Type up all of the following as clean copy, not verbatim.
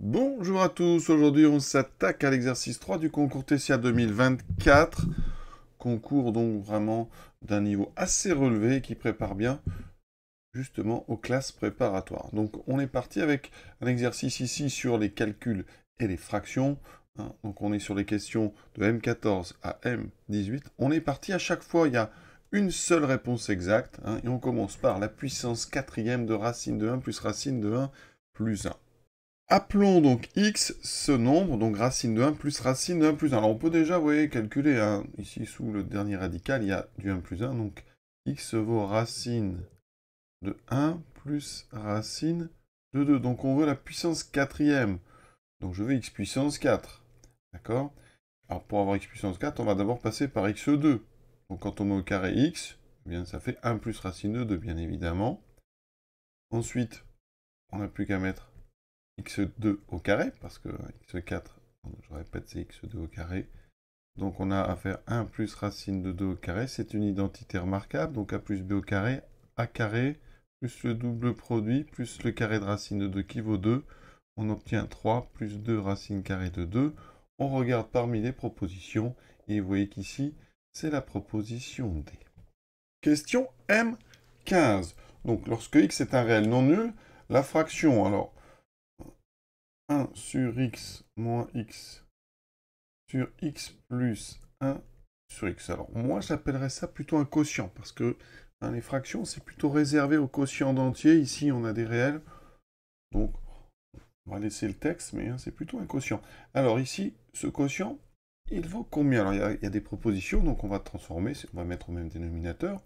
Bonjour à tous, aujourd'hui on s'attaque à l'exercice 3 du concours TCA 2024, concours donc vraiment d'un niveau assez relevé qui prépare bien justement aux classes préparatoires. Donc on est parti avec un exercice ici sur les calculs et les fractions, hein. Donc on est sur les questions de M14 à M18. On est parti à chaque fois, il y a une seule réponse exacte, hein, et on commence par la puissance quatrième de racine de 1 plus racine de 1 plus 1. Appelons donc x ce nombre, donc racine de 1 plus racine de 1 plus 1. Alors on peut déjà, vous voyez, calculer, hein, ici sous le dernier radical, il y a du 1 plus 1, donc x vaut racine de 1 plus racine de 2. Donc on veut la puissance quatrième, donc je veux x puissance 4, d'accord? Alors pour avoir x puissance 4, on va d'abord passer par x2. Donc quand on met au carré x, eh bien ça fait 1 plus racine de 2, bien évidemment. Ensuite, on n'a plus qu'à mettre x2 au carré, parce que x4, je répète, c'est x2 au carré. Donc on a à faire 1 plus racine de 2 au carré, c'est une identité remarquable, donc a plus b au carré, a carré, plus le double produit, plus le carré de racine de 2 qui vaut 2, on obtient 3 plus 2 racine carrée de 2. On regarde parmi les propositions, et vous voyez qu'ici, c'est la proposition D. Question M15. Donc lorsque x est un réel non nul, la fraction, alors 1 sur x moins x sur x plus 1 sur x. Alors moi j'appellerais ça plutôt un quotient, parce que les fractions c'est plutôt réservé aux quotients d'entiers. Ici on a des réels, donc on va laisser le texte, mais c'est plutôt un quotient. Alors ici, ce quotient, il vaut combien? Alors il y a des propositions, donc on va transformer, on va mettre au même dénominateur.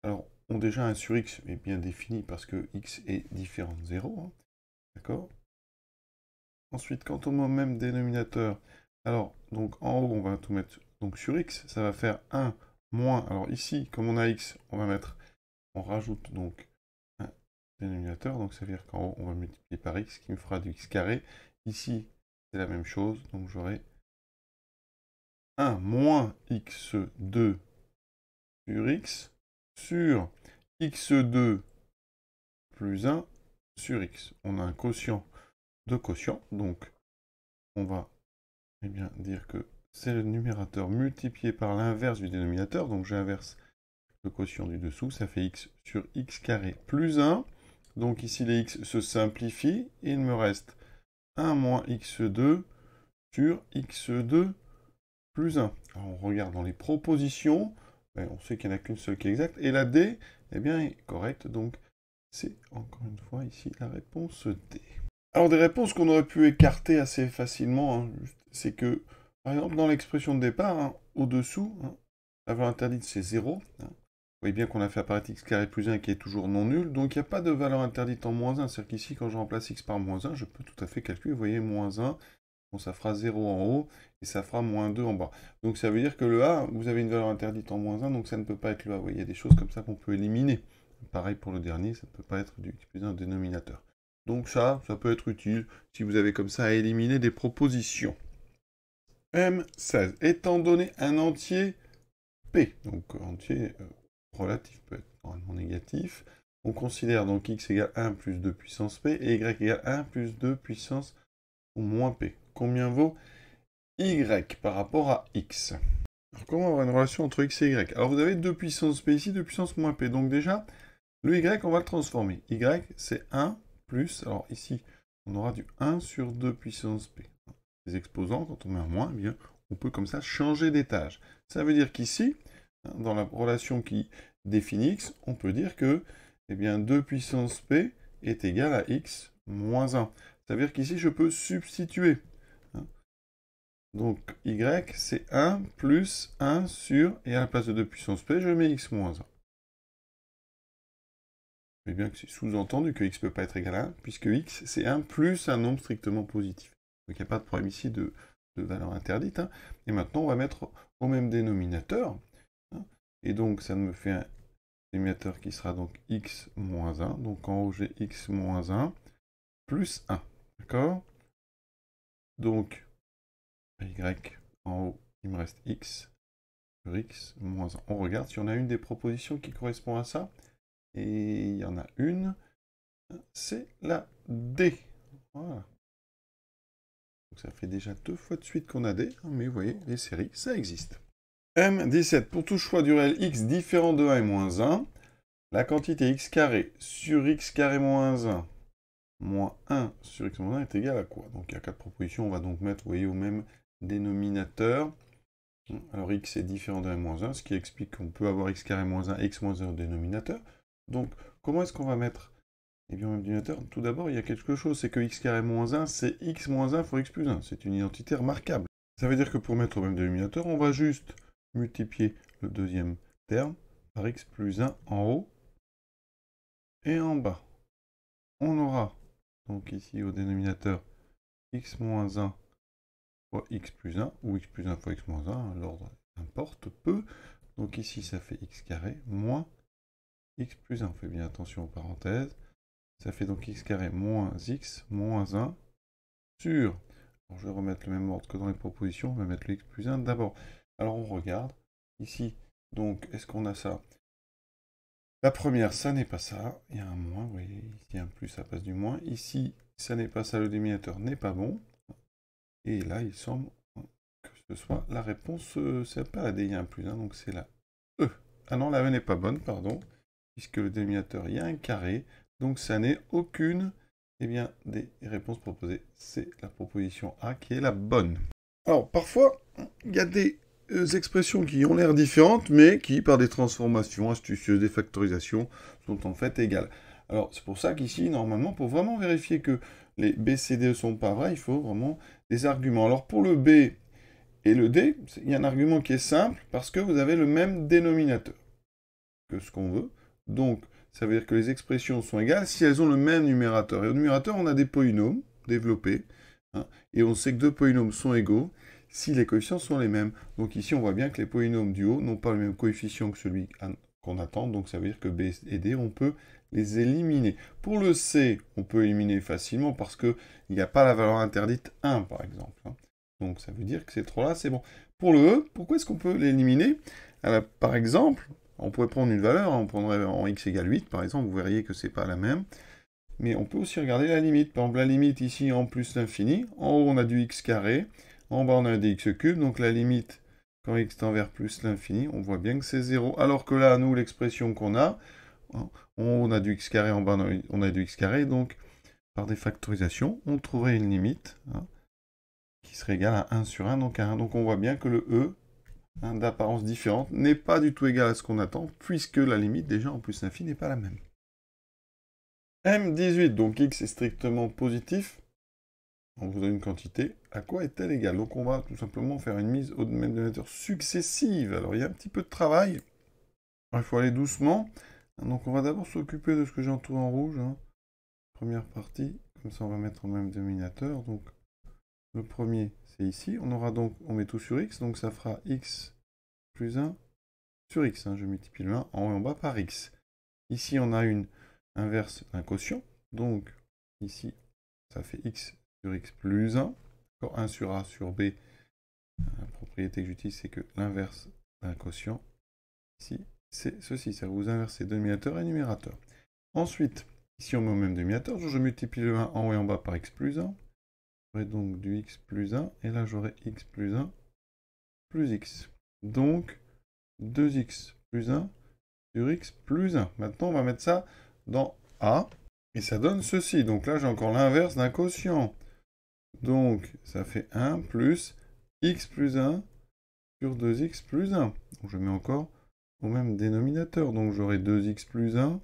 Alors on déjà 1 sur x est bien défini parce que x est différent de 0, hein, d'accord? Ensuite, quand on met au même dénominateur, alors, donc en haut, on va tout mettre donc, sur x, ça va faire 1 moins, alors ici, comme on a x, on rajoute donc un dénominateur, donc ça veut dire qu'en haut, on va multiplier par x, qui me fera du x carré. Ici, c'est la même chose, donc j'aurai 1 moins x2 sur x, sur x2 plus 1 sur x. On a un quotient de quotient, donc on va bien dire que c'est le numérateur multiplié par l'inverse du dénominateur, donc j'inverse le quotient du dessous, ça fait x sur x carré plus 1, donc ici les x se simplifient, et il me reste 1 moins x2 sur x2 plus 1. Alors on regarde dans les propositions, on sait qu'il n'y en a qu'une seule qui est exacte, et la D, eh bien, est correcte, donc c'est encore une fois ici la réponse D. Alors des réponses qu'on aurait pu écarter assez facilement, hein, c'est que, par exemple, dans l'expression de départ, hein, au-dessous, hein, la valeur interdite c'est 0. Hein. Vous voyez bien qu'on a fait apparaître x carré plus 1 qui est toujours non nul, donc il n'y a pas de valeur interdite en moins 1. C'est-à-dire qu'ici, quand je remplace x par moins 1, je peux tout à fait calculer, vous voyez, moins 1, bon, ça fera 0 en haut, et ça fera moins 2 en bas. Donc ça veut dire que le A, vous avez une valeur interdite en moins 1, donc ça ne peut pas être le A. Vous voyez, il y a des choses comme ça qu'on peut éliminer. Pareil pour le dernier, ça ne peut pas être du x plus 1 dénominateur. Donc ça peut être utile si vous avez comme ça à éliminer des propositions. M16. Étant donné un entier P, donc entier relatif peut être normalement négatif, on considère donc x égale 1 plus 2 puissance P et y égale 1 plus 2 puissance ou moins P. Combien vaut y par rapport à x? Alors comment avoir une relation entre x et y? Alors vous avez 2 puissance P ici, 2 puissance moins P. Donc déjà, le y, on va le transformer. Y, c'est 1 plus, alors ici, on aura du 1 sur 2 puissance P. Les exposants, quand on met un moins, eh bien, on peut comme ça changer d'étage. Ça veut dire qu'ici, dans la relation qui définit x, on peut dire que eh bien, 2 puissance P est égal à x moins 1. Ça veut dire qu'ici, je peux substituer. Donc, y, c'est 1 plus 1 sur, et à la place de 2 puissance P, je mets x moins 1. Mais bien que c'est sous-entendu que x ne peut pas être égal à 1, puisque x, c'est 1 plus un nombre strictement positif. Donc il n'y a pas de problème ici de valeur interdite. Hein. Et maintenant, on va mettre au même dénominateur. Hein. Et donc, ça me fait un dénominateur qui sera donc x moins 1. Donc en haut, j'ai x moins 1 plus 1. D'accord? Donc, y en haut, il me reste x sur x moins 1. On regarde si on a une des propositions qui correspond à ça. Et il y en a une. C'est la D. Voilà. Donc ça fait déjà 2 fois de suite qu'on a D, hein, mais vous voyez, les séries, ça existe. M17, pour tout choix du réel x différent de 1 et moins 1, la quantité x carré sur x carré moins 1 moins 1 sur x moins 1 est égal à quoi? Donc il y a 4 propositions, on va donc mettre, vous voyez, au même dénominateur. Alors x est différent de 1 et moins 1, ce qui explique qu'on peut avoir x carré moins 1 et x moins 1 au dénominateur. Donc comment est-ce qu'on va mettre? Eh bien, au même dénominateur, tout d'abord, il y a quelque chose, c'est que x carré moins 1, c'est x moins 1 fois x plus 1. C'est une identité remarquable. Ça veut dire que pour mettre au même dénominateur, on va juste multiplier le deuxième terme par x plus 1 en haut et en bas. On aura donc ici au dénominateur x moins 1 fois x plus 1, ou x plus 1 fois x moins 1, l'ordre importe peu. Donc ici, ça fait x carré moins x plus 1. On fait bien attention aux parenthèses. Ça fait donc x carré moins x moins 1 sur... Alors je vais remettre le même ordre que dans les propositions. On va mettre le x plus 1 d'abord. Alors on regarde. Ici, donc, est-ce qu'on a ça? La première, ça n'est pas ça. Il y a un moins, vous voyez, ici il y a un plus, ça passe du moins. Ici, ça n'est pas ça, le dénominateur n'est pas bon. Et là, il semble que ce soit la réponse, c'est pas la D, il y a un plus 1, donc c'est la E. Ah non, la E n'est pas bonne, pardon, puisque le dénominateur, il y a un carré, donc ça n'est aucune des réponses proposées. C'est la proposition A qui est la bonne. Alors, parfois, il y a des expressions qui ont l'air différentes, mais qui, par des transformations astucieuses, des factorisations, sont en fait égales. Alors, c'est pour ça qu'ici, normalement, pour vraiment vérifier que les B, C, D ne sont pas vrais, il faut vraiment des arguments. Alors, pour le B et le D, il y a un argument qui est simple, parce que vous avez le même dénominateur que ce qu'on veut. Donc, ça veut dire que les expressions sont égales si elles ont le même numérateur. Et au numérateur, on a des polynômes développés, hein, et on sait que deux polynômes sont égaux si les coefficients sont les mêmes. Donc ici, on voit bien que les polynômes du haut n'ont pas le même coefficient que celui qu'on attend, donc ça veut dire que B et D, on peut les éliminer. Pour le C, on peut éliminer facilement parce qu'il n'y a pas la valeur interdite 1, par exemple. Hein. Donc ça veut dire que ces trois-là, c'est bon. Pour le E, pourquoi est-ce qu'on peut l'éliminer? Par exemple, on pourrait prendre une valeur, on prendrait en x égale 8, par exemple, vous verriez que c'est pas la même. Mais on peut aussi regarder la limite. Par exemple, la limite ici en plus l'infini. En haut, on a du x carré. En bas, on a des x cubes. Donc la limite, quand x tend vers plus l'infini, on voit bien que c'est 0. Alors que là, nous, l'expression qu'on a, en haut, on a du x carré, en bas, on a du x carré. Donc, par des factorisations, on trouverait une limite qui serait égale à 1 sur 1, donc à 1. Donc on voit bien que le E, d'apparence différente, n'est pas du tout égal à ce qu'on attend, puisque la limite, déjà, en plus l'infini, n'est pas la même. M18, donc x est strictement positif. On vous donne une quantité. À quoi est-elle égale? Donc on va tout simplement faire une mise au même dénominateur successive. Alors il y a un petit peu de travail. Alors, il faut aller doucement. Donc on va d'abord s'occuper de ce que j'ai entouré en rouge. Hein. Première partie. Comme ça on va mettre au même dénominateur. Donc le premier c'est ici. On aura donc, on met tout sur x. Donc ça fera x plus 1 sur x. Hein. Je multiplie le 1 en haut et en bas par x. Ici on a une inverse d'un quotient. Donc ici ça fait x sur x plus 1. 1 sur a sur b. La propriété que j'utilise, c'est que l'inverse d'un quotient, ici, c'est ceci. Ça vous inversez dénominateur et numérateur. Ensuite, ici on met au même dénominateur. Je multiplie le 1 en haut et en bas par x plus 1. J'aurai donc du x plus 1. Et là, j'aurai x plus 1 plus x. Donc, 2x plus 1 sur x plus 1. Maintenant, on va mettre ça dans a. Et ça donne ceci. Donc là, j'ai encore l'inverse d'un quotient. Donc, ça fait 1 plus x plus 1 sur 2x plus 1. Donc, je mets encore au même dénominateur. Donc, j'aurai 2x plus 1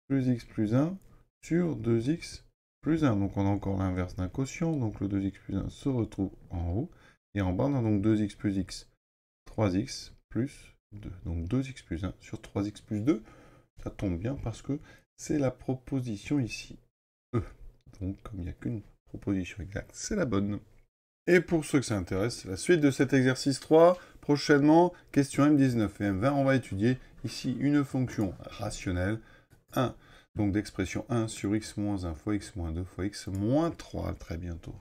plus x plus 1 sur 2x plus 1. Donc, on a encore l'inverse d'un quotient. Donc, le 2x plus 1 se retrouve en haut. Et en bas, on a donc 2x plus x, 3x plus 2. Donc, 2x plus 1 sur 3x plus 2. Ça tombe bien parce que c'est la proposition ici. E. Donc, comme il n'y a qu'une proposition exacte, c'est la bonne. Et pour ceux que ça intéresse, c'est la suite de cet exercice 3. Prochainement, question M19 et M20, on va étudier ici une fonction rationnelle, 1, donc d'expression 1 sur x moins 1 fois x moins 2 fois x moins 3. Très bientôt.